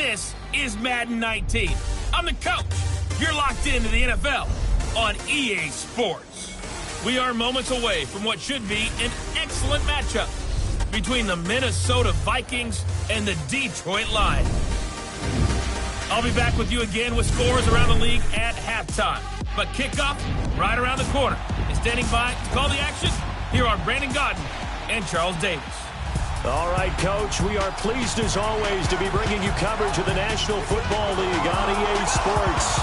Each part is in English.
This is Madden 19. I'm the coach. You're locked into the NFL on EA Sports. We are moments away from what should be an excellent matchup between the Minnesota Vikings and the Detroit Lions. I'll be back with you again with scores around the league at halftime. But kickoff right around the corner. And standing by to call the action, here are Brandon Gaudin and Charles Davis. All right, Coach, we are pleased as always to be bringing you coverage of the National Football League on EA Sports.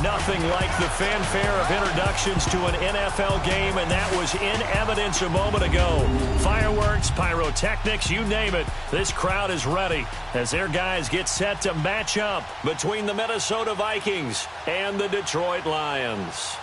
Nothing like the fanfare of introductions to an NFL game, and that was in evidence a moment ago. Fireworks, pyrotechnics, you name it. This crowd is ready as their guys get set to match up between the Minnesota Vikings and the Detroit Lions.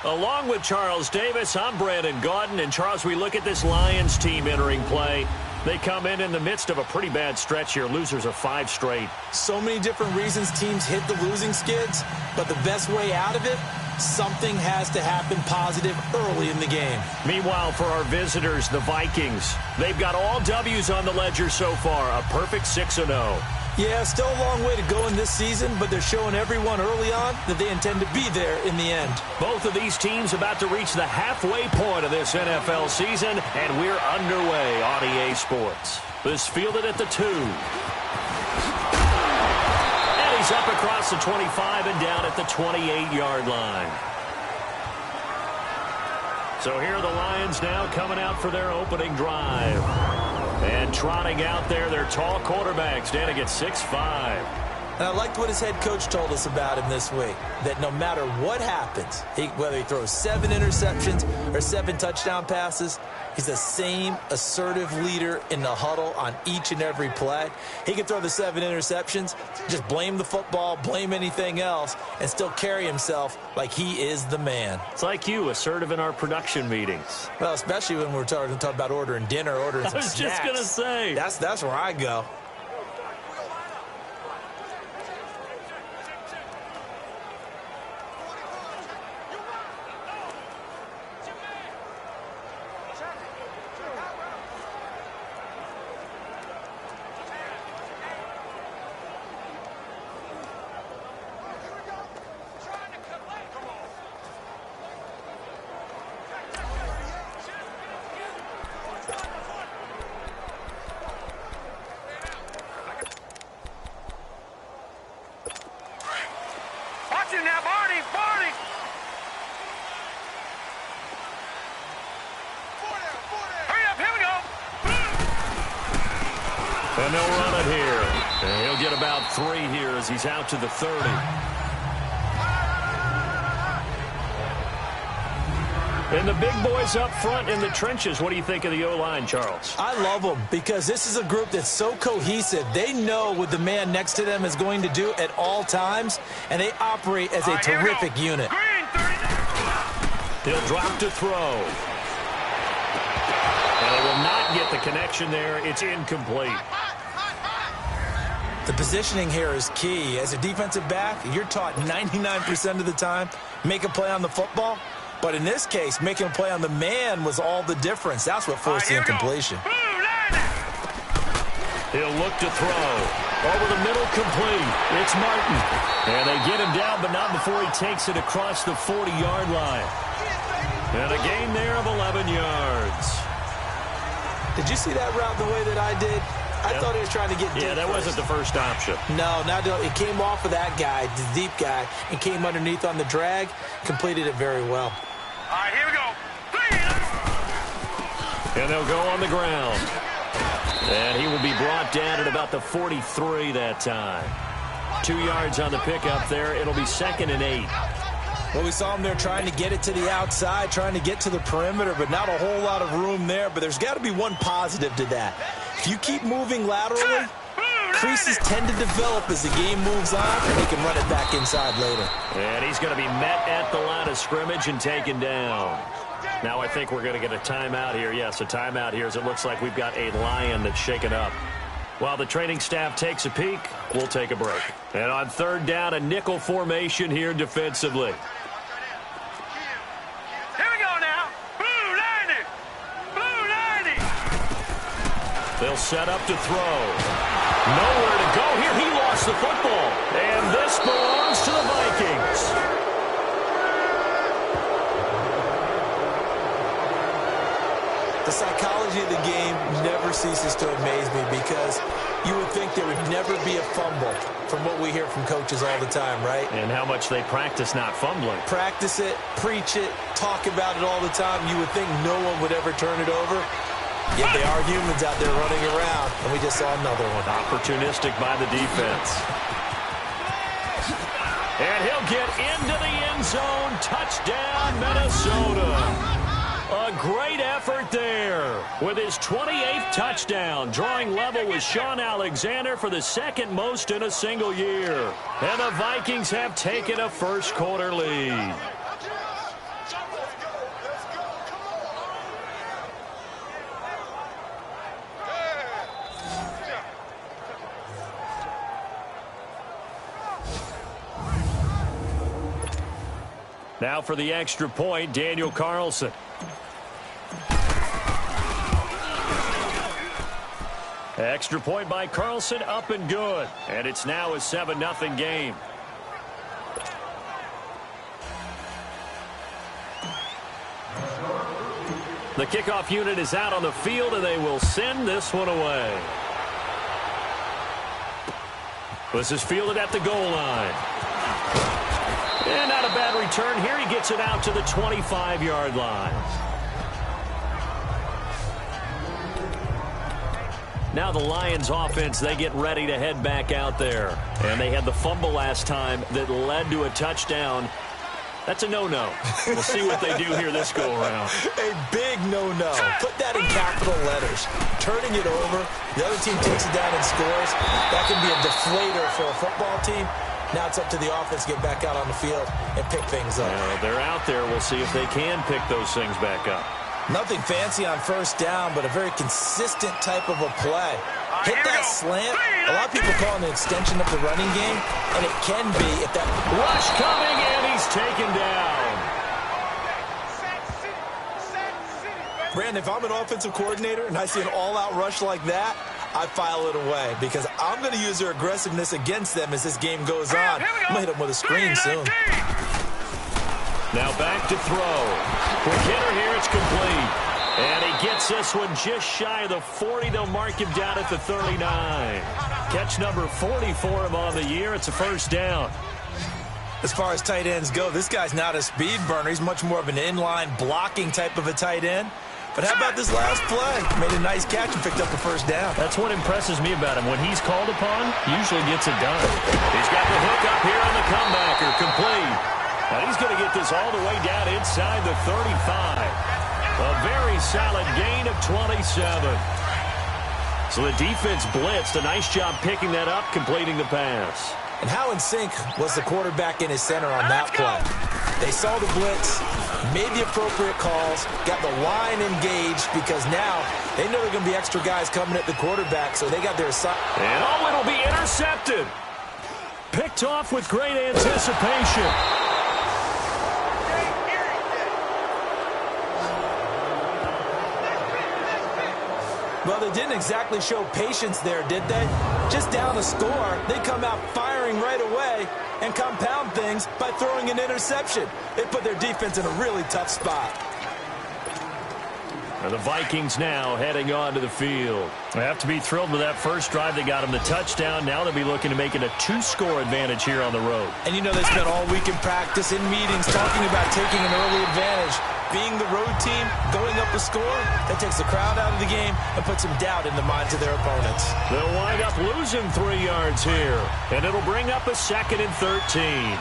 Along with Charles Davis, I'm Brandon Gaudin. And Charles, we look at this Lions team entering play. They come in the midst of a pretty bad stretch here. Losers of 5 straight. So many different reasons teams hit the losing skids, but the best way out of it, something has to happen positive early in the game. Meanwhile, for our visitors, the Vikings, they've got all W's on the ledger so far, a perfect 6-0. Yeah, still a long way to go in this season, but they're showing everyone early on that they intend to be there in the end. Both of these teams about to reach the halfway point of this NFL season, and we're underway on EA Sports. This fielded at the 2. And he's up across the 25 and down at the 28-yard line. So here are the Lions now coming out for their opening drive. And trotting out there, their tall quarterback standing at 6'5". And I liked what his head coach told us about him this week, that no matter what happens, whether he throws 7 interceptions or 7 touchdown passes, he's the same assertive leader in the huddle on each and every play. He can throw the 7 interceptions, just blame the football, blame anything else, and still carry himself like he is the man. It's like you, assertive in our production meetings. Well, especially when we're talking about ordering dinner, ordering some snacks. I was just going to say. That's where I go. And they'll run it here. And he'll get about 3 here as he's out to the 30. And the big boys up front in the trenches. What do you think of the O-line, Charles? I love them because this is a group that's so cohesive. They know what the man next to them is going to do at all times, and they operate as a terrific unit. He'll drop to throw. And he will not get the connection there. It's incomplete. The positioning here is key. As a defensive back, you're taught 99% of the time, make a play on the football. But in this case, making a play on the man was all the difference. That's what forced the incompletion. He'll look to throw. Over the middle, complete. It's Martin. And they get him down, but not before he takes it across the 40-yard line. And a gain there of 11 yards. Did you see that route the way that I did? I thought he was trying to get deep. Yeah, that wasn't the first option. No, it came off of that guy, the deep guy, and came underneath on the drag, completed it very well. All right, here we go. And they'll go on the ground. And he will be brought down at about the 43 that time. 2 yards on the pickup there. It'll be 2nd and 8. Well, we saw him there trying to get it to the outside, trying to get to the perimeter, but not a whole lot of room there. But there's got to be one positive to that. If you keep moving laterally, creases tend to develop as the game moves on, and they can run it back inside later. And he's going to be met at the line of scrimmage and taken down. Now I think we're going to get a timeout here. Yes, a timeout here as it looks like we've got a Lion that's shaken up. While the training staff takes a peek, we'll take a break. And on 3rd down, a nickel formation here defensively. They'll set up to throw. Nowhere to go here. He lost the football. And this belongs to the Vikings. The psychology of the game never ceases to amaze me because you would think there would never be a fumble from what we hear from coaches all the time, right? And how much they practice not fumbling. Practice it, preach it, talk about it all the time. You would think no one would ever turn it over. Yet they are humans out there running around, and we just saw another one. Opportunistic by the defense. And he'll get into the end zone. Touchdown, Minnesota. A great effort there with his 28th touchdown, drawing level with Sean Alexander for the second most in a single year. And the Vikings have taken a first-quarter lead. Now for the extra point, Daniel Carlson. Extra point by Carlson, up and good. And it's now a 7-0 game. The kickoff unit is out on the field, and they will send this one away. This is fielded at the goal line. And not a bad return here. He gets it out to the 25-yard line. Now the Lions offense, they get ready to head back out there. And they had the fumble last time that led to a touchdown. That's a no-no. We'll see what they do here this go-around. A big no-no. Put that in capital letters. Turning it over, the other team takes it down and scores. That can be a deflator for a football team. Now it's up to the offense to get back out on the field and pick things up. They're out there. We'll see if they can pick those things back up. Nothing fancy on first down, but a very consistent type of a play. Hit that slant. A lot of people call it an extension of the running game, and it can be if that rush coming, and he's taken down. Brandon, if I'm an offensive coordinator and I see an all-out rush like that, I file it away because I'm going to use their aggressiveness against them as this game goes on. I'm going to hit them with a screen soon. Now back to throw. Quick hitter here, it's complete. And he gets this one just shy of the 40. They'll mark him down at the 39. Catch number 40 for him on the year. It's a first down. As far as tight ends go, this guy's not a speed burner. He's much more of an inline blocking type of a tight end. But how about this last play? Made a nice catch and picked up the first down. That's what impresses me about him. When he's called upon, he usually gets it done. He's got the hook up here on the comebacker. Complete. Now he's going to get this all the way down inside the 35. A very solid gain of 27. So the defense blitzed. A nice job picking that up, completing the pass. And how in sync was the quarterback in his center on that play? They saw the blitz, made the appropriate calls, got the line engaged because now they know there are going to be extra guys coming at the quarterback, so they got their assignment. And it'll be intercepted. Picked off with great anticipation. Well, they didn't exactly show patience there, did they? Just down the score, they come out firing right away and compound things by throwing an interception. It put their defense in a really tough spot. And the Vikings now heading onto the field. They have to be thrilled with that first drive. They got them the touchdown. Now they'll be looking to make it a 2-score advantage here on the road. And you know they spent all week in practice, in meetings, talking about taking an early advantage. Being the road team, going up a score, that takes the crowd out of the game and puts some doubt in the minds of their opponents. They'll wind up losing 3 yards here. And it'll bring up a 2nd and 13.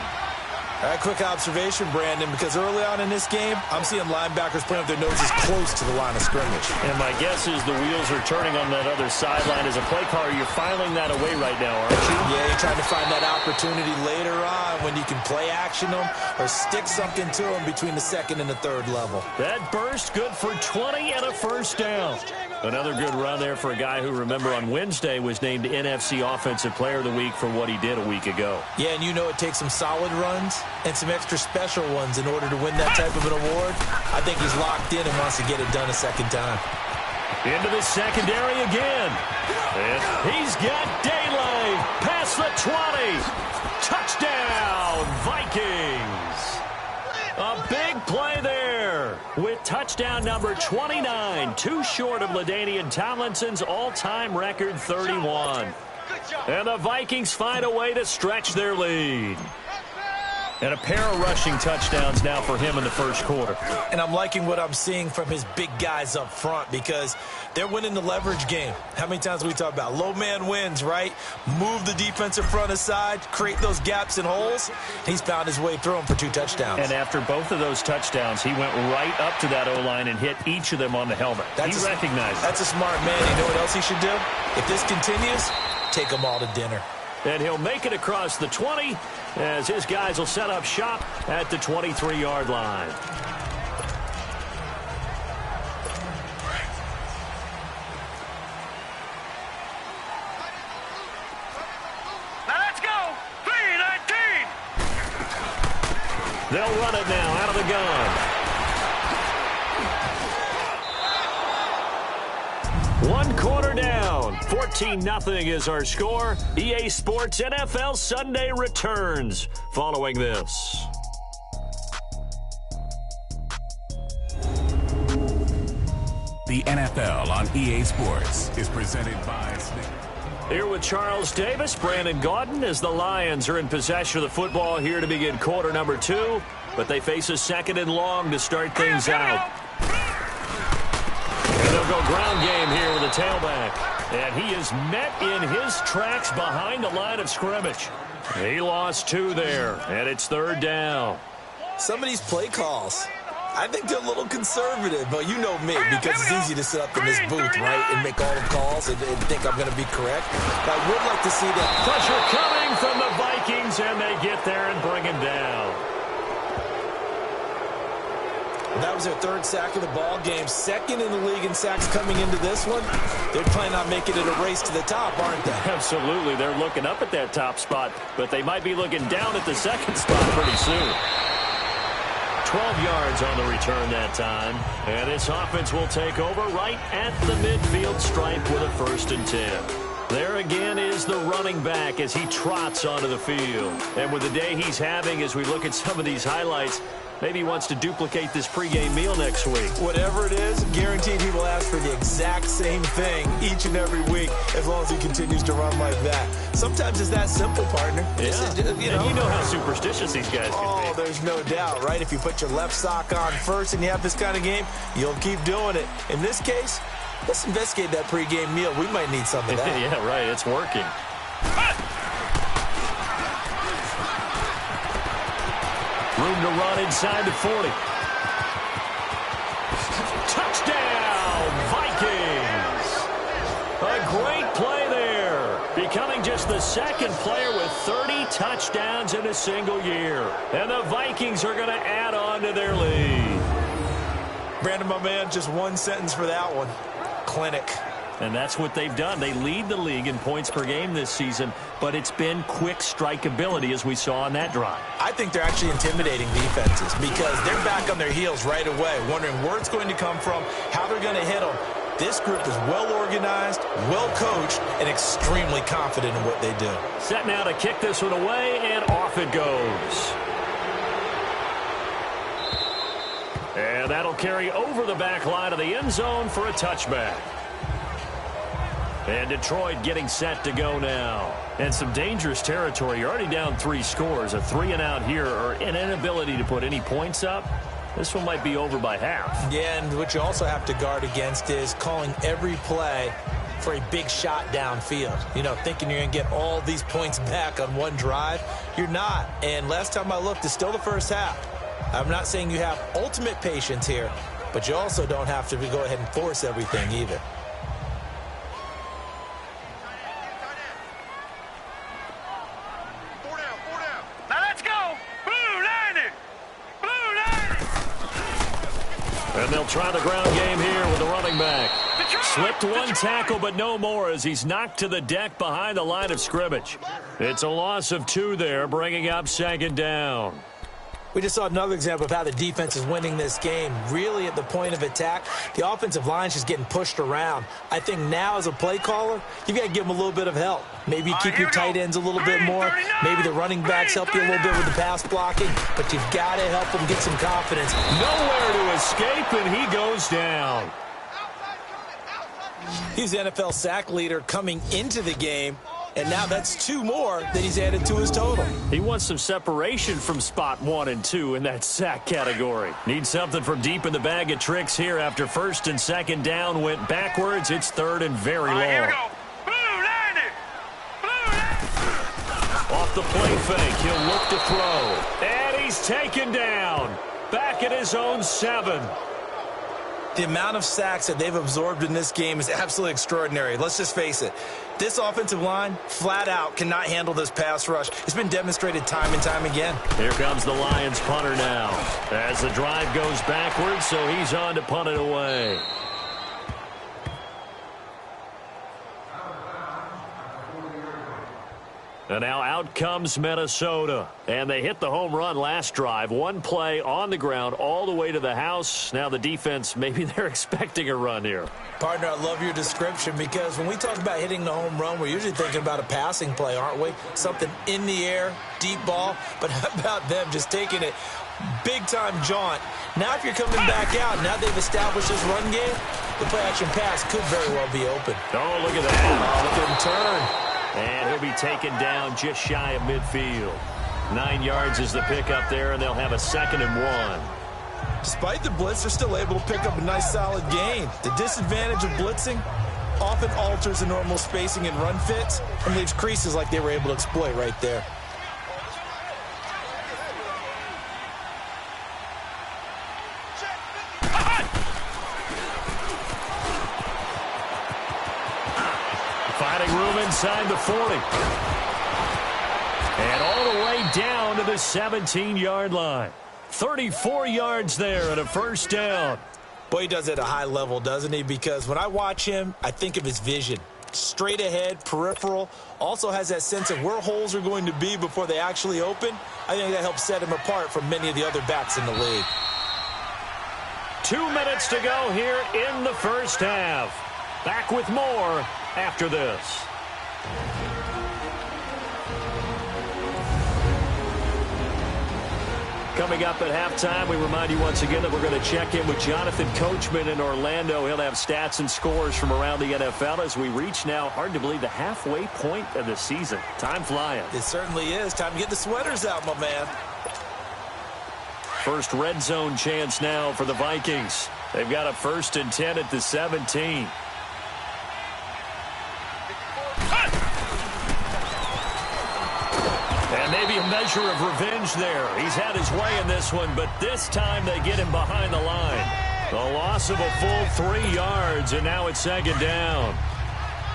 All right, quick observation, Brandon, because early on in this game, I'm seeing linebackers putting up their noses close to the line of scrimmage. And my guess is the wheels are turning on that other sideline. As a play caller, you're filing that away right now, aren't you? Yeah, you're trying to find that opportunity later on when you can play action them or stick something to them between the 2nd and the 3rd level. That burst good for 20 and a first down. Another good run there for a guy who, remember, on Wednesday was named NFC Offensive Player of the Week for what he did a week ago. Yeah, and you know it takes some solid runs and some extra special ones in order to win that type of an award. I think he's locked in and wants to get it done a second time. Into the secondary again. And he's got daylight past the 20. Touchdown, Vikings. A big play there with touchdown number 29, too short of LaDainian Tomlinson's all-time record 31. And the Vikings find a way to stretch their lead. And a pair of rushing touchdowns now for him in the first quarter. And I'm liking what I'm seeing from his big guys up front because they're winning the leverage game. How many times we talk about low man wins, right? Move the defensive front aside, create those gaps and holes. He's found his way through them for 2 touchdowns. And after both of those touchdowns, he went right up to that O-line and hit each of them on the helmet. He recognized it. That's a smart man. You know what else he should do? If this continues, take them all to dinner. And he'll make it across the 20 as his guys will set up shop at the 23-yard line. Now let's go. 3-19. They'll run it now out of the gun. 1 quarter down. 14-0 is our score. EA Sports NFL Sunday returns following this. The NFL on EA Sports is presented by Here with Charles Davis, Brandon Gaudin, as the Lions are in possession of the football here to begin quarter number 2. But they face a 2nd and long to start things out. And they'll go ground game here with a tailback. And he is met in his tracks behind the line of scrimmage. He lost 2 there, and it's 3rd down. Some of these play calls, I think they're a little conservative, but you know me, because it's easy to sit up in this booth, right, and make all the calls and think I'm going to be correct. But I would like to see that. Pressure coming from the Vikings, and they get there and bring him down. That was their 3rd sack of the ball game, 2nd in the league in sacks coming into this one. They're planning on making it a race to the top, aren't they? Absolutely. They're looking up at that top spot, but they might be looking down at the 2nd spot pretty soon. 12 yards on the return that time, and this offense will take over right at the midfield stripe with a 1st and 10. There again is the running back as he trots onto the field. And with the day he's having, as we look at some of these highlights, maybe he wants to duplicate this pregame meal next week. Whatever it is, guaranteed he will ask for the exact same thing each and every week as long as he continues to run like that. Sometimes it's that simple, partner. Yeah. And you know how superstitious these guys can be. Oh, there's no doubt, right? If you put your left sock on first and you have this kind of game, you'll keep doing it. In this case, let's investigate that pregame meal. We might need some of that. Yeah, right. It's working. Room to run inside the 40. Touchdown, Vikings! A great play there. Becoming just the 2nd player with 30 touchdowns in a single year. And the Vikings are going to add on to their lead. Brandon, my man, just 1 sentence for that one. Clinic. And that's what they've done. They lead the league in points per game this season, but it's been quick strikeability as we saw on that drive. I think they're actually intimidating defenses because they're back on their heels right away, wondering where it's going to come from, how they're going to hit them. This group is well organized, well coached, and extremely confident in what they do. Set now to kick this one away, and off it goes. And that'll carry over the back line of the end zone for a touchback. And Detroit getting set to go now. And some dangerous territory. You're already down 3 scores. A 3-and-out here, or an inability to put any points up. This one might be over by half. Yeah, and what you also have to guard against is calling every play for a big shot downfield. You know, thinking you're going to get all these points back on one drive. You're not. And last time I looked, it's still the first half. I'm not saying you have ultimate patience here, but you also don't have to go ahead and force everything either. Now let's go. Blue 90. And they'll try the ground game here with the running back. Slipped 1 tackle, but no more as he's knocked to the deck behind the line of scrimmage. It's a loss of 2 there, bringing up 2nd down. We just saw another example of how the defense is winning this game. Really at the point of attack, the offensive line is just getting pushed around. I think now as a play caller, you've got to give them a little bit of help. Maybe you keep your tight ends a little bit more. Maybe the running backs help you a little bit with the pass blocking. But you've got to help them get some confidence. Nowhere to escape, and he goes down. He's the NFL sack leader coming into the game. And now that's 2 more that he's added to his total. He wants some separation from spot 1 and 2 in that sack category. Needs something from deep in the bag of tricks here after first and second down went backwards. It's third and very long. Here we go. Blue 90. Off the play fake, he'll look to throw. And he's taken down. Back at his own 7. The amount of sacks that they've absorbed in this game is absolutely extraordinary. Let's just face it. This offensive line, flat out, cannot handle this pass rush. It's been demonstrated time and time again. Here comes the Lions punter now. As the drive goes backwards, so he's on to punt it away. And now out comes Minnesota. And they hit the home run last drive. 1 play on the ground all the way to the house. Now the defense, maybe they're expecting a run here. Partner, I love your description because when we talk about hitting the home run, we're usually thinking about a passing play, aren't we? Something in the air, deep ball. But how about them just taking it big-time jaunt? Now if you're coming back out, now they've established this run game, the play-action pass could very well be open. Oh, look at that. Oh, look at him turn. And he'll be taken down just shy of midfield. 9 yards is the pickup there, and they'll have a 2nd and 1. Despite the blitz, they're still able to pick up a nice solid gain. The disadvantage of blitzing often alters the normal spacing and run fits and leaves creases like they were able to exploit right there. Finding room inside the 40. And all the way down to the 17-yard line. 34 yards there and a first down. Boy, he does it at a high level, doesn't he? Because when I watch him, I think of his vision. Straight ahead, peripheral. Also has that sense of where holes are going to be before they actually open. I think that helps set him apart from many of the other backs in the league. 2 minutes to go here in the first half. Back with more after this. Coming up at halftime, we remind you once again that we're going to check in with Jonathan Coachman in Orlando. He'll have stats and scores from around the NFL as we reach now, hard to believe, the halfway point of the season. Time flying. It certainly is. Time to get the sweaters out, my man. First red zone chance now for the Vikings. They've got a 1st and 10 at the 17. And maybe a measure of revenge there. He's had his way in this one, but this time they get him behind the line. The loss of a full 3 yards, and now it's 2nd down.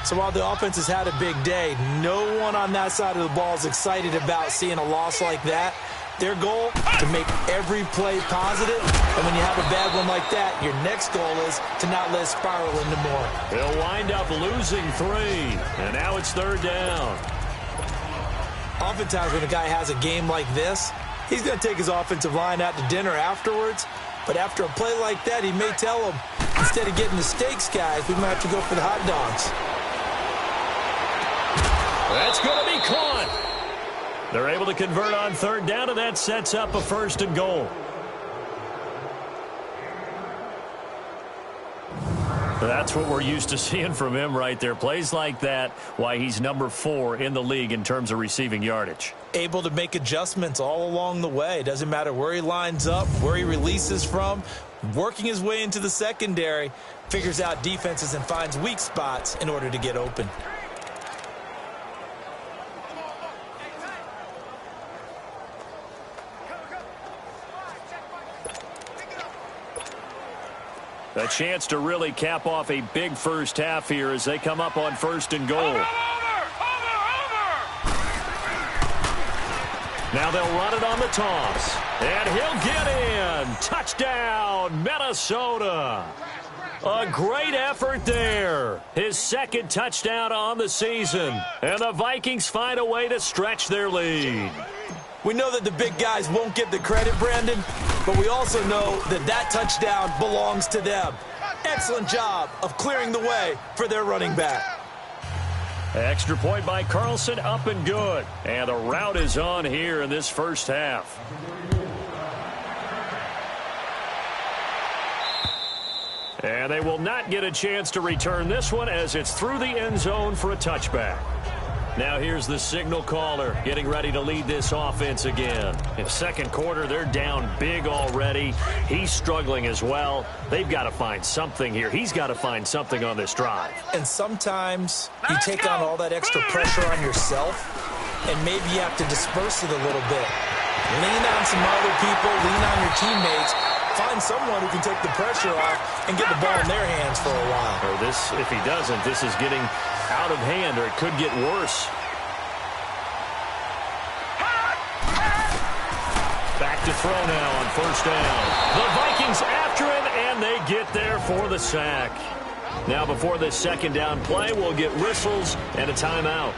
So while the offense has had a big day, no one on that side of the ball is excited about seeing a loss like that. Their goal, to make every play positive. And when you have a bad one like that, your next goal is to not let it spiral into more. They'll wind up losing 3, and now it's 3rd down. Oftentimes when a guy has a game like this, he's going to take his offensive line out to dinner afterwards. But after a play like that, he may tell them, instead of getting the steaks, guys, we might have to go for the hot dogs. That's going to be caught. They're able to convert on 3rd down, and that sets up a 1st and goal. That's what we're used to seeing from him right there. Plays like that, why he's number 4 in the league in terms of receiving yardage. Able to make adjustments all along the way. Doesn't matter where he lines up, where he releases from. Working his way into the secondary, figures out defenses and finds weak spots in order to get open. A chance to really cap off a big first half here as they come up on 1st and goal. Over. Now they'll run it on the toss. And he'll get in. Touchdown, Minnesota. A great effort there. His 2nd touchdown on the season. And the Vikings find a way to stretch their lead. We know that the big guys won't get the credit, Brandon, but we also know that that touchdown belongs to them. Excellent job of clearing the way for their running back. Extra point by Carlson, up and good. And the route is on here in this first half. And they will not get a chance to return this one as it's through the end zone for a touchback. Now here's the signal caller getting ready to lead this offense again. In second quarter, they're down big already. He's struggling as well. They've got to find something here. He's got to find something on this drive. And sometimes you take on all that extra pressure on yourself, and maybe you have to disperse it a little bit. Lean on some other people, lean on your teammates. Find someone who can take the pressure off and get the ball in their hands for a while. Or this, if he doesn't, this is getting out of hand, or it could get worse. Back to throw now on first down. The Vikings after him, and they get there for the sack. Now before this second down play, we'll get whistles and a timeout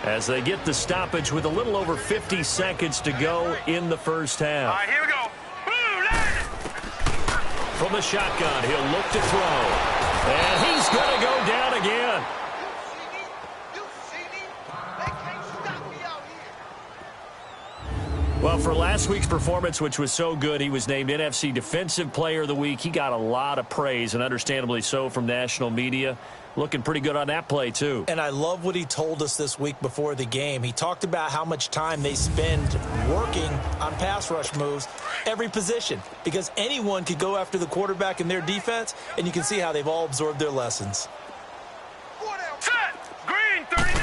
as they get the stoppage with a little over 50 seconds to go in the first half. All right, here we go. From the shotgun, he'll look to throw. And he's going to go down again. Well, for last week's performance, which was so good, he was named NFC Defensive Player of the Week. He got a lot of praise, and understandably so, from national media. Looking pretty good on that play, too. And I love what he told us this week before the game. He talked about how much time they spend working on pass rush moves, every position, because anyone could go after the quarterback in their defense, and you can see how they've all absorbed their lessons. Set. Green, 39.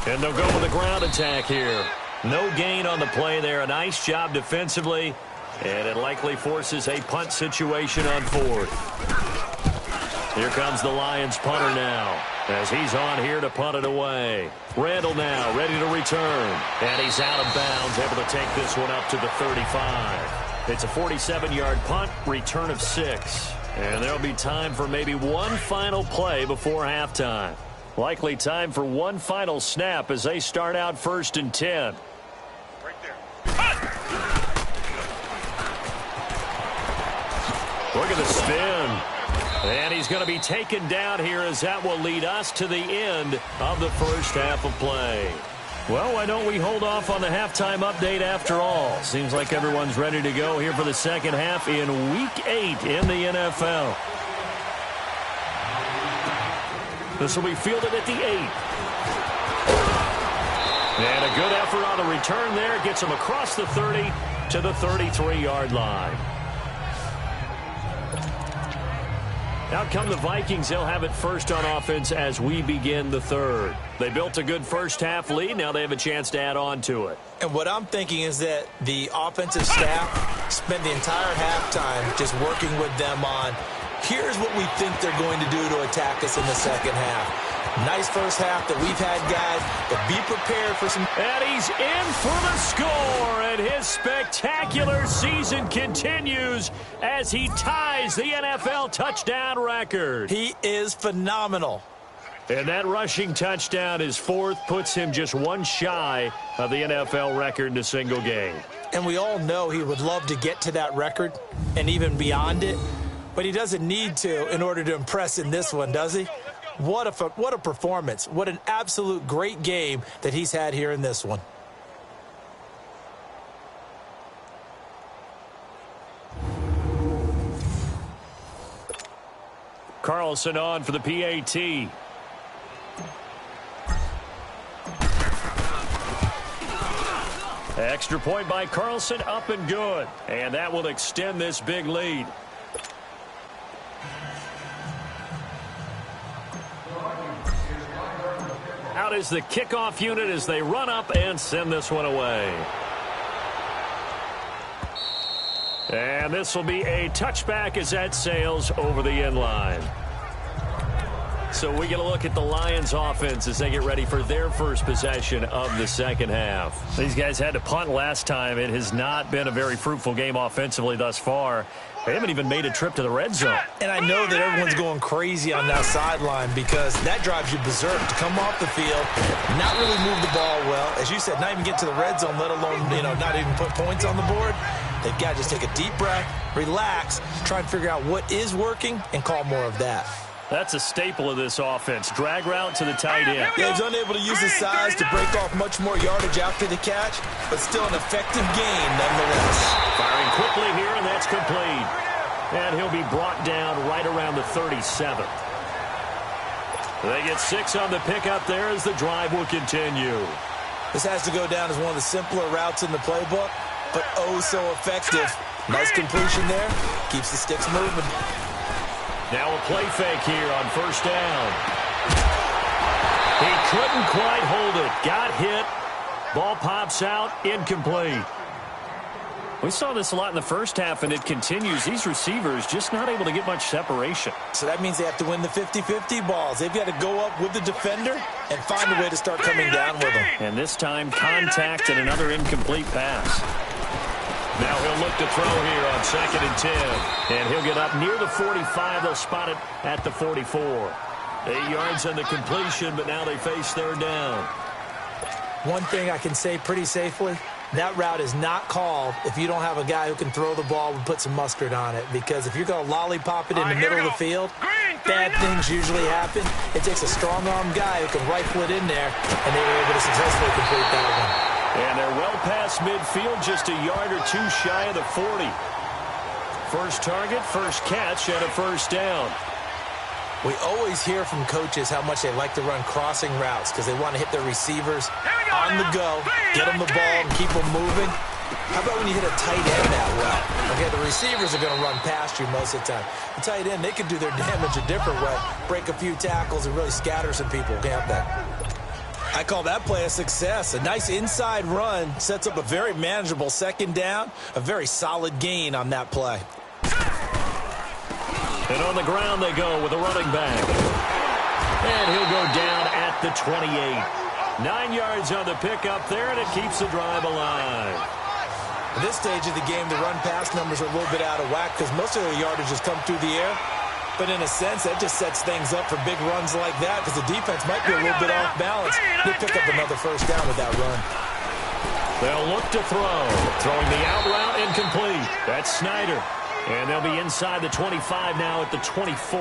And they'll go with the ground attack here. No gain on the play there. A nice job defensively, and it likely forces a punt situation on fourth. Here comes the Lions punter now as he's on here to punt it away. Randall now ready to return. And he's out of bounds, able to take this one up to the 35. It's a 47-yard punt, return of 6. And there'll be time for maybe one final play before halftime. Likely time for one final snap as they start out 1st and 10. Right there. Look at the spin. And he's going to be taken down here as that will lead us to the end of the first half of play. Well, why don't we hold off on the halftime update after all? Seems like everyone's ready to go here for the second half in Week 8 in the NFL. This will be fielded at the 8. And a good effort on the return there. Gets him across the 30 to the 33-yard line. Out come the Vikings. They'll have it first on offense as we begin the third. They built a good first half lead. Now they have a chance to add on to it. And what I'm thinking is that the offensive staff spent the entire halftime just working with them on, here's what we think they're going to do to attack us in the second half. Nice first half that we've had, guys, but be prepared for some... And he's in for the score, and his spectacular season continues as he ties the NFL touchdown record. He is phenomenal. And that rushing touchdown, his 4th, puts him just one shy of the NFL record in a single game. And we all know he would love to get to that record and even beyond it, but he doesn't need to in order to impress in this one, does he? What a performance. What an absolute great game that he's had here in this one. Carlson on for the PAT. Extra point by Carlson, up and good. And that will extend this big lead. Out is the kickoff unit as they run up and send this one away. And this will be a touchback as that sails over the end line. So we get a look at the Lions offense as they get ready for their first possession of the second half. These guys had to punt last time. It has not been a very fruitful game offensively thus far. They haven't even made a trip to the red zone. And I know that everyone's going crazy on that sideline because that drives you berserk to come off the field, not really move the ball well. As you said, not even get to the red zone, let alone, not even put points on the board. They've got to just take a deep breath, relax, try and figure out what is working, and call more of that. That's a staple of this offense. Drag route to the tight end. Yeah, he's unable to use his size to break off much more yardage after the catch, but still an effective gain nonetheless. Firing quickly here, and that's complete. And he'll be brought down right around the 37. They get 6 on the pickup there as the drive will continue. This has to go down as one of the simpler routes in the playbook, but oh so effective. Nice completion there. Keeps the sticks moving. Now a play fake here on first down. He couldn't quite hold it. Got hit. Ball pops out. Incomplete. We saw this a lot in the first half, and it continues. These receivers just not able to get much separation. So that means they have to win the 50-50 balls. They've got to go up with the defender and find a way to start coming down with them. And this time, contact and another incomplete pass. Now he'll look to throw here on 2nd and 10. And he'll get up near the 45. They'll spot it at the 44. 8 yards on the completion, but now they face 3rd down. One thing I can say pretty safely, that route is not called if you don't have a guy who can throw the ball and put some mustard on it. Because if you're going to lollipop it in the middle of the field, bad things usually happen. It takes a strong-arm guy who can rifle it in there, and they were able to successfully complete that one. And they're well past midfield, just a yard or two shy of the 40. First target, first catch, and a first down. We always hear from coaches how much they like to run crossing routes because they want to hit their receivers on the go, get them the ball, and keep them moving. How about when you hit a tight end that well? Okay, the receivers are going to run past you most of the time. The tight end, they can do their damage a different way, break a few tackles and really scatter some people, can't they? I call that play a success. A nice inside run sets up a very manageable 2nd down, a very solid gain on that play. And on the ground they go with a running back. And he'll go down at the 28. 9 yards on the pickup there, and it keeps the drive alive. At this stage of the game, the run-pass numbers are a little bit out of whack because most of the yardage has come through the air. But in a sense, that just sets things up for big runs like that because the defense might be a little bit off balance. They pick up another first down with that run. They'll look to throw. Throwing the out route incomplete. That's Snyder. And they'll be inside the 25 now at the 24.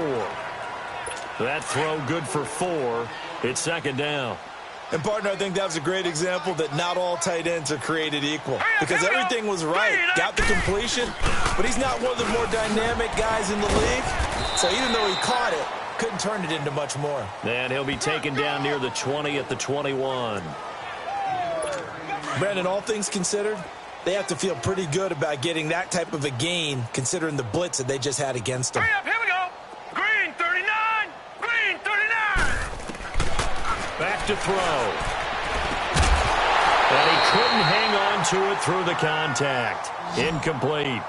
That throw good for 4. It's 2nd down. And, partner, I think that was a great example that not all tight ends are created equal because everything was right. Got the completion, but he's not one of the more dynamic guys in the league. So even though he caught it, couldn't turn it into much more. And he'll be taken down near the 20 at the 21. Brandon, all things considered, they have to feel pretty good about getting that type of a gain considering the blitz that they just had against them. Here we go. Green 39. Green 39. Back to throw. And he couldn't hang on to it through the contact. Incomplete.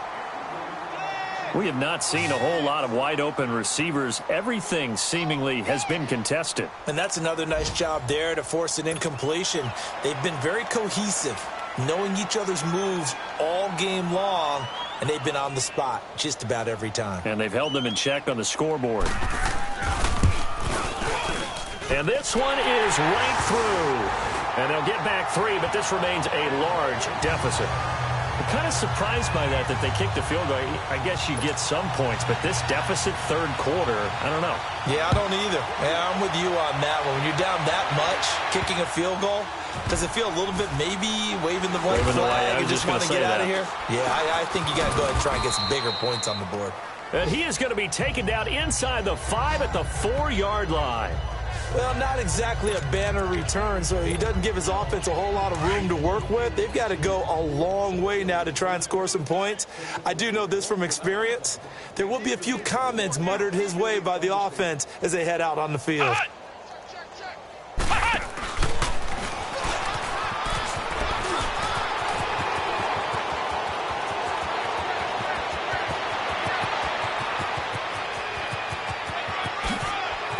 We have not seen a whole lot of wide-open receivers. Everything seemingly has been contested. And that's another nice job there to force an incompletion. They've been very cohesive, knowing each other's moves all game long, and they've been on the spot just about every time. And they've held them in check on the scoreboard. And this one is right through. And they'll get back 3, but this remains a large deficit. I'm kind of surprised by that they kicked the field goal. I guess you get some points, but this deficit 3rd quarter, I don't know. Yeah, I don't either. Yeah, I'm with you on that one. When you're down that much, kicking a field goal, does it feel a little bit maybe waving the white flag and just want to get out of here? Yeah, I think you got to go ahead and try and get some bigger points on the board. And he is going to be taken down inside the 5 at the 4-yard line. Well, not exactly a banner return, so he doesn't give his offense a whole lot of room to work with. They've got to go a long way now to try and score some points. I do know this from experience. There will be a few comments muttered his way by the offense as they head out on the field.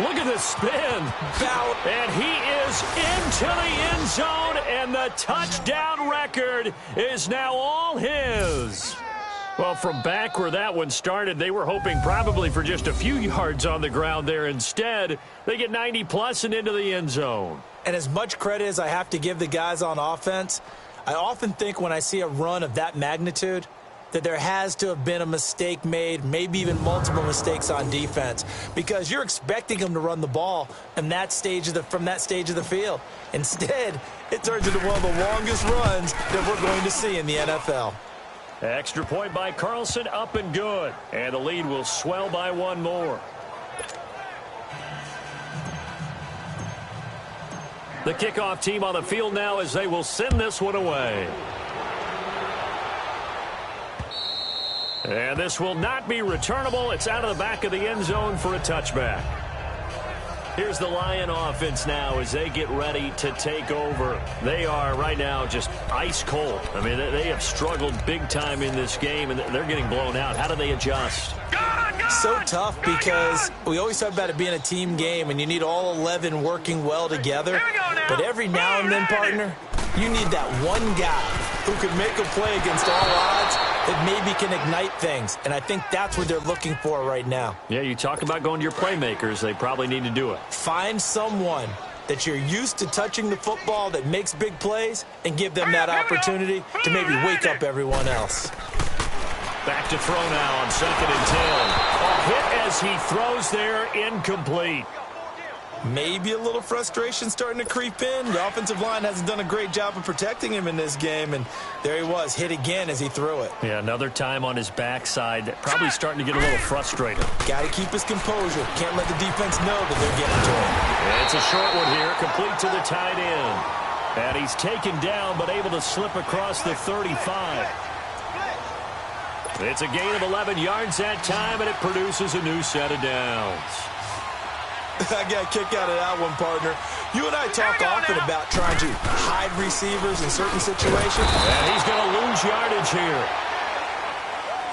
Look at this spin. And he is into the end zone, and the touchdown record is now all his. Well, from back where that one started, they were hoping probably for just a few yards on the ground there. Instead, they get 90-plus and into the end zone. And as much credit as I have to give the guys on offense, I often think when I see a run of that magnitude that there has to have been a mistake made, maybe even multiple mistakes on defense, because you're expecting them to run the ball in that stage of from that stage of the field. Instead, it turns into one of the longest runs that we're going to see in the NFL. Extra point by Carlson, up and good. And the lead will swell by one more. The kickoff team on the field now as they will send this one away. And this will not be returnable. It's out of the back of the end zone for a touchback. Here's the Lion offense now as they get ready to take over. They are right now just ice cold. I mean, they have struggled big time in this game, and they're getting blown out. How do they adjust? So tough because we always talk about it being a team game, and you need all 11 working well together. But every now and then, partner, you need that one guy who can make a play against all odds that maybe can ignite things. And I think that's what they're looking for right now. Yeah, you talk about going to your playmakers. They probably need to do it. Find someone that you're used to touching the football that makes big plays and give them that opportunity to maybe wake up everyone else. Back to throw now on 2nd and 10. A hit as he throws there, incomplete. Maybe a little frustration starting to creep in. The offensive line hasn't done a great job of protecting him in this game, and there he was, hit again as he threw it. Yeah, another time on his backside, probably starting to get a little frustrated. Got to keep his composure. Can't let the defense know that they're getting to him. It's a short one here, complete to the tight end. And he's taken down, but able to slip across the 35. It's a gain of 11 yards that time, and it produces a new set of downs. I got a kick out of that one, partner. You and I talk often about trying to hide receivers in certain situations. And he's going to lose yardage here,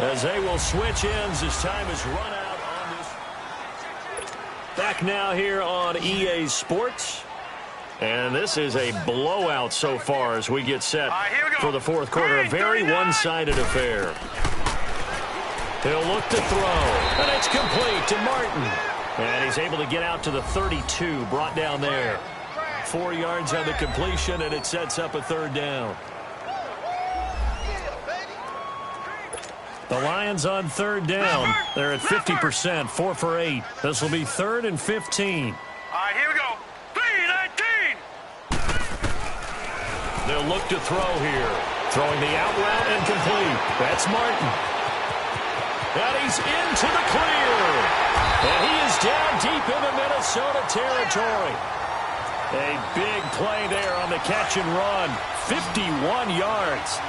as they will switch ends as time is run out on this. Back now here on EA Sports. And this is a blowout so far as we get set for the fourth quarter. A very one-sided affair. He'll look to throw, and it's complete to Martin. And he's able to get out to the 32, brought down there. 4 yards on the completion, and it sets up a third down. The Lions on third down. They're at 50%, 4 for 8. This will be 3rd and 15. All right, here we go. 3-19. They'll look to throw here. Throwing the out route and complete. That's Martin. And he's into the clear. And he is down deep into Minnesota territory. A big play there on the catch and run. 51 yards.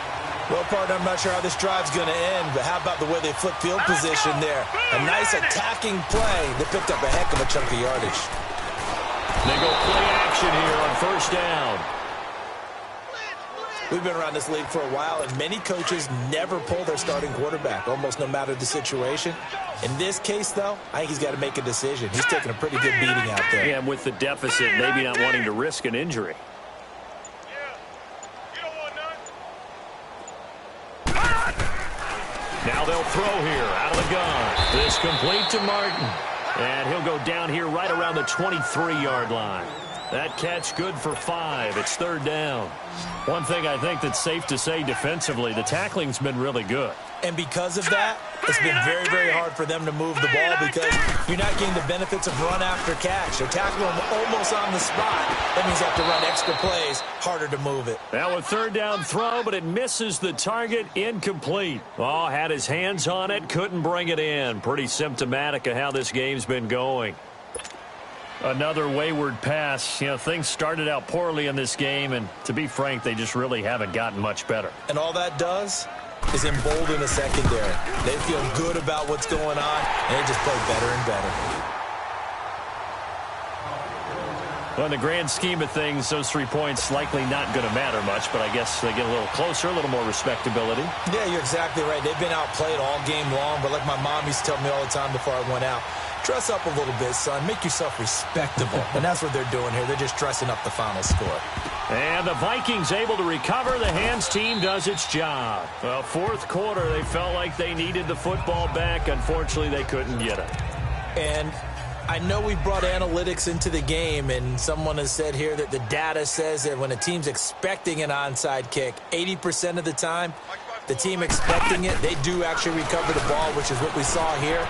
Well, partner, I'm not sure how this drive's going to end, but how about the way they flip field position there? A nice attacking play that picked up a heck of a chunk of yardage. They go play action here on first down. We've been around this league for a while, and many coaches never pull their starting quarterback, almost no matter the situation. In this case, though, I think he's got to make a decision. He's taking a pretty good beating out there. Yeah, and with the deficit, maybe not wanting to risk an injury. Now they'll throw here out of the gun. This complete to Martin. And he'll go down here right around the 23-yard line. That catch good for 5. It's third down. One thing I think that's safe to say defensively, the tackling's been really good. And because of that, it's been very, very hard for them to move the ball because you're not getting the benefits of run after catch. They're tackling them almost on the spot. That means you have to run extra plays, harder to move it. Now a third down throw, but it misses the target, incomplete. Oh, had his hands on it, couldn't bring it in. Pretty symptomatic of how this game's been going. Another wayward pass. You know, things started out poorly in this game, and to be frank, they just really haven't gotten much better. And all that does is embolden a secondary. They feel good about what's going on, and they just play better and better. Well, in the grand scheme of things, those 3 points likely not going to matter much, but I guess they get a little closer, a little more respectability. Yeah, you're exactly right. They've been outplayed all game long, but like my mom used to tell me all the time before I went out, Dress up a little bit, son. Make yourself respectable. And that's what they're doing here. They're just dressing up the final score. And the Vikings able to recover. The hands team does its job. Well, fourth quarter, they felt like they needed the football back. Unfortunately, they couldn't get it. And I know we brought analytics into the game, and someone has said here that the data says that when a team's expecting an onside kick, 80% of the time, the team expecting it, they do actually recover the ball, which is what we saw here.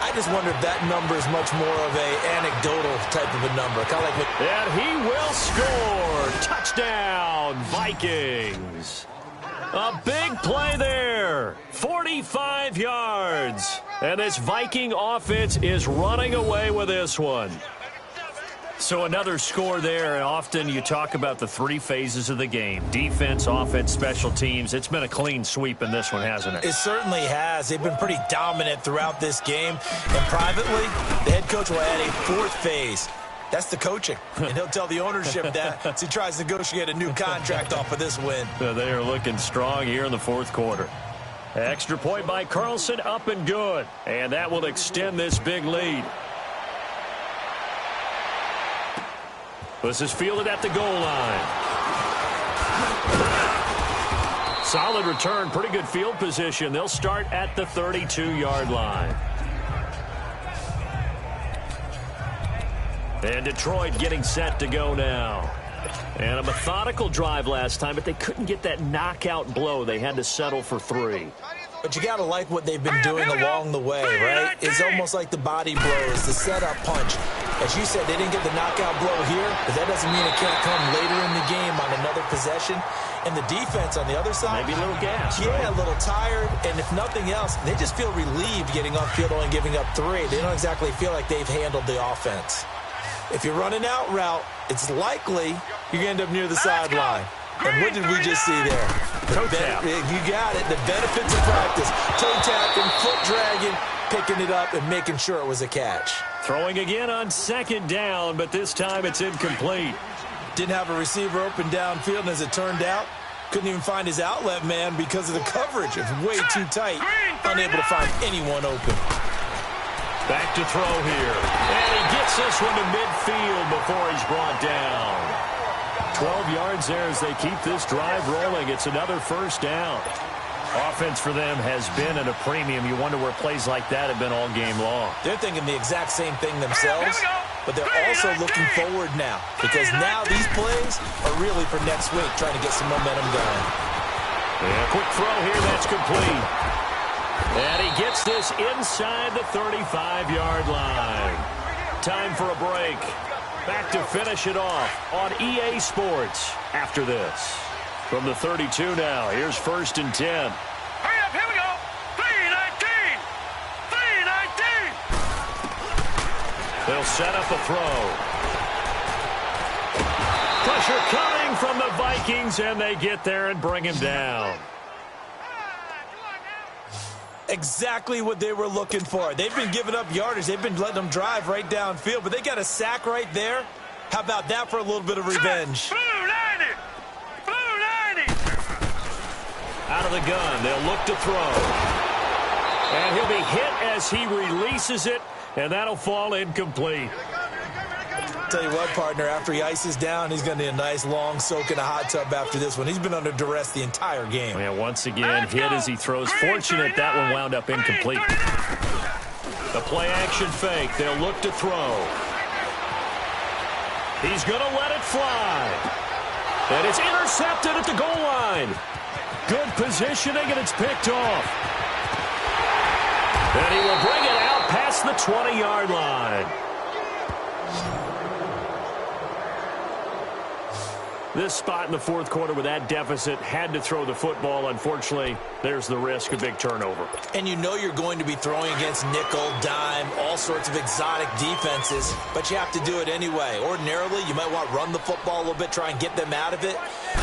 I just wonder if that number is much more of a anecdotal type of a number. Kind of like what... And he will score. Touchdown, Vikings. A big play there. 45 yards. And this Viking offense is running away with this one. So another score there, and often you talk about the three phases of the game. Defense, offense, special teams. It's been a clean sweep in this one, hasn't it? It certainly has. They've been pretty dominant throughout this game. And privately, the head coach will add a fourth phase. That's the coaching. And he'll tell the ownership that as he tries to negotiate a new contract off of this win. So they are looking strong here in the fourth quarter. Extra point by Carlson, up and good. And that will extend this big lead. This is fielded at the goal line. Solid return, pretty good field position. They'll start at the 32-yard line. And Detroit getting set to go now. And a methodical drive last time, but they couldn't get that knockout blow. They had to settle for 3. But you got to like what they've been doing along the way, right? It's almost like the body blows, the setup punch. As you said, they didn't get the knockout blow here, but that doesn't mean it can't come later in the game on another possession. And the defense on the other side. Maybe a little gas. Yeah, right? A little tired. And if nothing else, they just feel relieved getting upfield only giving up 3. They don't exactly feel like they've handled the offense. If you're running out route, it's likely you're going to end up near the sideline. And what did we just see there? Toe tap. You got it. The benefits of practice. Toe tapping, foot dragging, picking it up, and making sure it was a catch. Throwing again on second down, but this time it's incomplete. Didn't have a receiver open downfield, and as it turned out, couldn't even find his outlet man because of the coverage. It was way too tight. Unable to find anyone open. Back to throw here. And he gets this one to midfield before he's brought down. 12 yards there as they keep this drive rolling. It's another first down. Offense for them has been at a premium. You wonder where plays like that have been all game long. They're thinking the exact same thing themselves, but they're also looking forward now because now these plays are really for next week, trying to get some momentum going. Yeah, quick throw here. That's complete. And he gets this inside the 35-yard line. Time for a break. Back to finish it off on EA Sports after this. From the 32 now, here's 1st and 10. Hurry up, here we go. 3-19. 3-19. They'll set up a throw. Pressure coming from the Vikings, and they get there and bring him down. Exactly what they were looking for. They've been giving up yardage. They've been letting them drive right downfield, but they got a sack right there. How about that for a little bit of revenge? Blue 90. Blue 90. Out of the gun, they'll look to throw. And he'll be hit as he releases it, and that'll fall incomplete. Tell you what, partner, after he ices down, he's going to need a nice long soak in a hot tub after this one. He's been under duress the entire game. Yeah, once again, hit as he throws. Fortunate that one wound up incomplete. The play action fake. They'll look to throw. He's going to let it fly. And it's intercepted at the goal line. Good positioning, and it's picked off. And he will bring it out past the 20-yard line. This spot in the fourth quarter with that deficit, had to throw the football. Unfortunately, there's the risk of big turnover. And you know you're going to be throwing against nickel, dime, all sorts of exotic defenses, but you have to do it anyway. Ordinarily, you might want to run the football a little bit, try and get them out of it.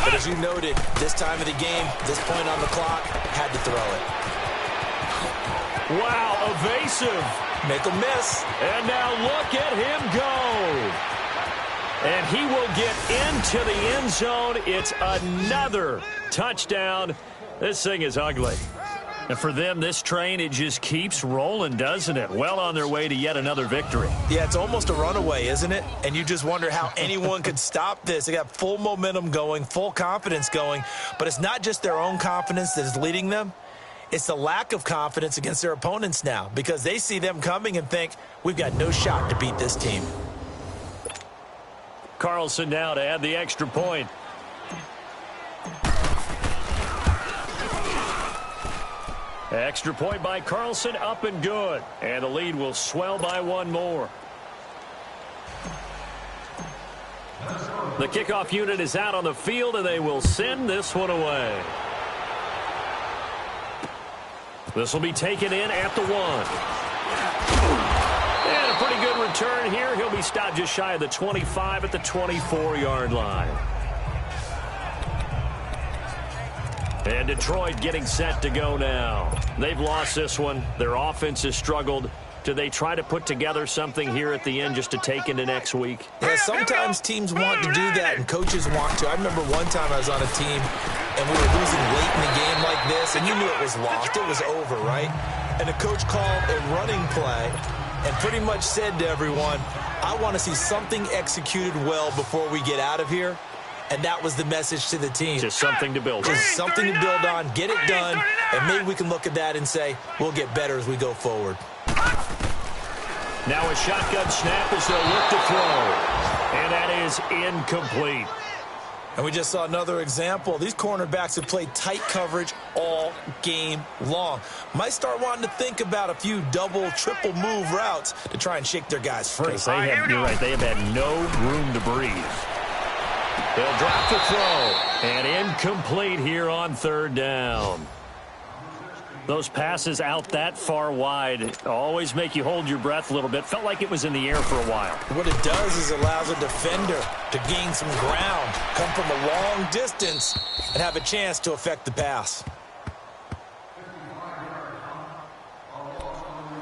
But as you noted, this time of the game, this point on the clock, had to throw it. Wow, evasive. Make a miss. And now look at him go. And he will get into the end zone. It's another touchdown. This thing is ugly. And for them, this train, it just keeps rolling, doesn't it? Well on their way to yet another victory. Yeah, it's almost a runaway, isn't it? And you just wonder how anyone could stop this. They got full momentum going, full confidence going. But it's not just their own confidence that is leading them. It's the lack of confidence against their opponents now because they see them coming and think, we've got no shot to beat this team. Carlson now to add the extra point. Extra point by Carlson, up and good. And the lead will swell by one more. The kickoff unit is out on the field, and they will send this one away. This will be taken in at the 1. And a pretty good return here. He'll be stopped just shy of the 25 at the 24-yard line. And Detroit getting set to go now. They've lost this one. Their offense has struggled. Do they try to put together something here at the end just to take into next week? Yeah, sometimes teams want to do that and coaches want to. I remember one time I was on a team and we were losing late in the game like this, and you knew it was lost. It was over, right? And the coach called a running play and pretty much said to everyone, I want to see something executed well before we get out of here. And that was the message to the team. Just something to build on. Just something to build on, get it done, and maybe we can look at that and say, we'll get better as we go forward. Now a shotgun snap as they'll look to throw. And that is incomplete. And we just saw another example. These cornerbacks have played tight coverage all game long. Might start wanting to think about a few double, triple move routes to try and shake their guys free. You're right. They have had no room to breathe. They'll drop the throw. And incomplete here on third down. Those passes out that far wide always make you hold your breath a little bit. Felt like it was in the air for a while. What it does is it allows a defender to gain some ground, come from a long distance, and have a chance to affect the pass.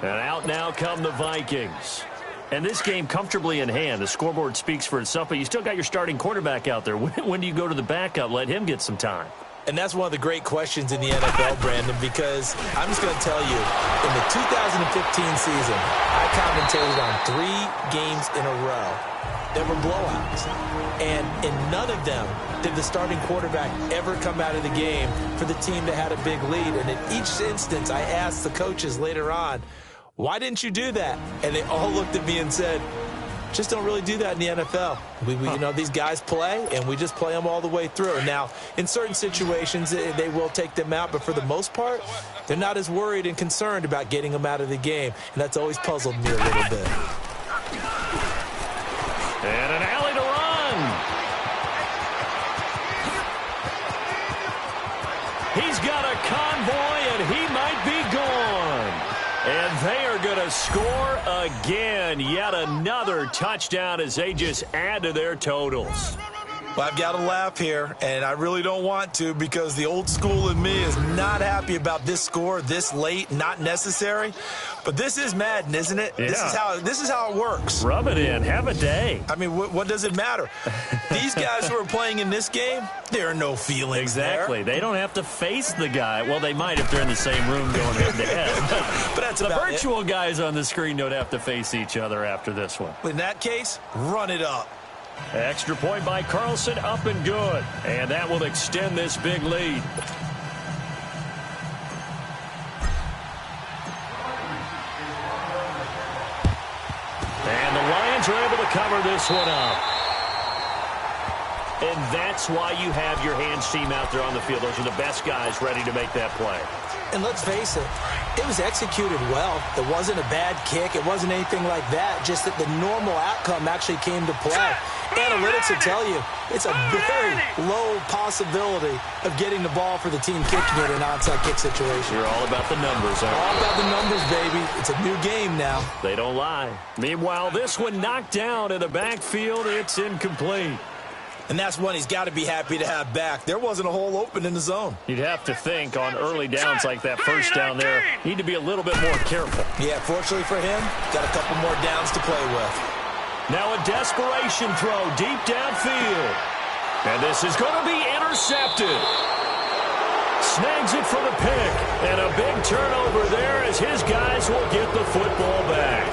And out now come the Vikings. And this game comfortably in hand. The scoreboard speaks for itself, but you still got your starting quarterback out there. When do you go to the backup? Let him get some time. And that's one of the great questions in the NFL, Brandon, because I'm just going to tell you, in the 2015 season, I commentated on 3 games in a row that were blowouts. And in none of them did the starting quarterback ever come out of the game for the team that had a big lead. And in each instance, I asked the coaches later on, why didn't you do that? And they all looked at me and said, just don't really do that in the NFL. You know, these guys play, and we just play them all the way through. Now, in certain situations, they will take them out, but for the most part, they're not as worried and concerned about getting them out of the game, and that's always puzzled me a little bit. And an alley to run. He's got a convoy, and he might be gone. And they are going to score again. Yet another touchdown as they just add to their totals. Well, I've got to laugh here, and I really don't want to because the old school in me is not happy about this score this late, not necessary. But this is Madden, isn't it? Yeah. This is how it works. Rub it in. Have a day. I mean, what does it matter? These guys who are playing in this game, there are no feelings Exactly. there. They don't have to face the guy. Well, they might if they're in the same room going head-to-head. But that's the about virtual guys on the screen don't have to face each other after this one. In that case, run it up. Extra point by Carlson, up and good. And that will extend this big lead. And the Lions are able to cover this one up. And that's why you have your hands team out there on the field. Those are the best guys ready to make that play. And let's face it, it was executed well. It wasn't a bad kick. It wasn't anything like that. Just that the normal outcome actually came to play. Analytics will tell you it's a very low possibility of getting the ball for the team kicking it in an onside kick situation. You're all about the numbers, aren't you? All about the numbers, baby. It's a new game now. They don't lie. Meanwhile, this one knocked down in the backfield. It's incomplete. And that's one he's got to be happy to have back. There wasn't a hole open in the zone. You'd have to think on early downs like that first down there, need to be a little bit more careful. Yeah, fortunately for him, got a couple more downs to play with. Now a desperation throw deep downfield. And this is going to be intercepted. snags it for the pick. And a big turnover there as his guys will get the football back.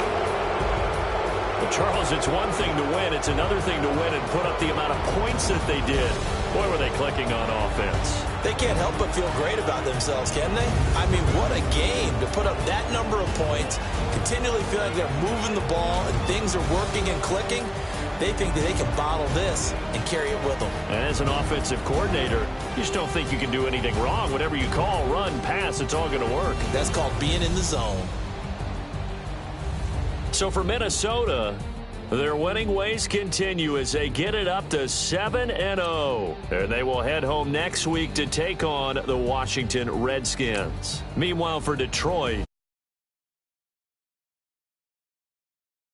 Well, Charles, it's one thing to win. It's another thing to win and put up the amount of points that they did. Boy, were they clicking on offense. They can't help but feel great about themselves, can they? I mean, what a game to put up that number of points, continually feel like they're moving the ball and things are working and clicking. They think that they can bottle this and carry it with them. And as an offensive coordinator, you just don't think you can do anything wrong. Whatever you call, run, pass, it's all going to work. That's called being in the zone. So for Minnesota, their winning ways continue as they get it up to 7-0. And they will head home next week to take on the Washington Redskins. Meanwhile, for Detroit,